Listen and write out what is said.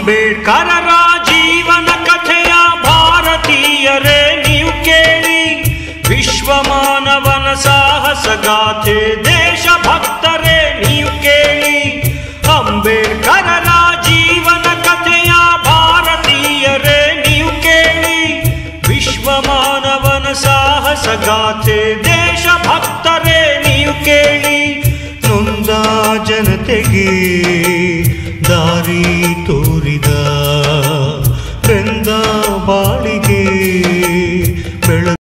ಅಂಬೇಡ್ಕರರ ಜೀವನ ಕಥೆಯ ಭಾರತೀಯರೇ ನೀವು ಕೇಳಿ, ವಿಶ್ವ ಮಾನವನ ಸಾಹಸ ಗಾಥೆ ದೇಶಭಕ್ತರೇ ನೀವು ಕೇಳಿ. ಅಂಬೇಡ್ಕರರ ಜೀವನ ಕಥೆಯ ಭಾರತೀಯರೇ ನೀವು ಕೇಳಿ, ವಿಶ್ವ ಮಾನವನ ಸಾಹಸ ಗಾಥೆ ದೇಶಭಕ್ತರೇ ನೀವು ಕೇಳಿ. ನೊಂದ ಜನತೆಗೆ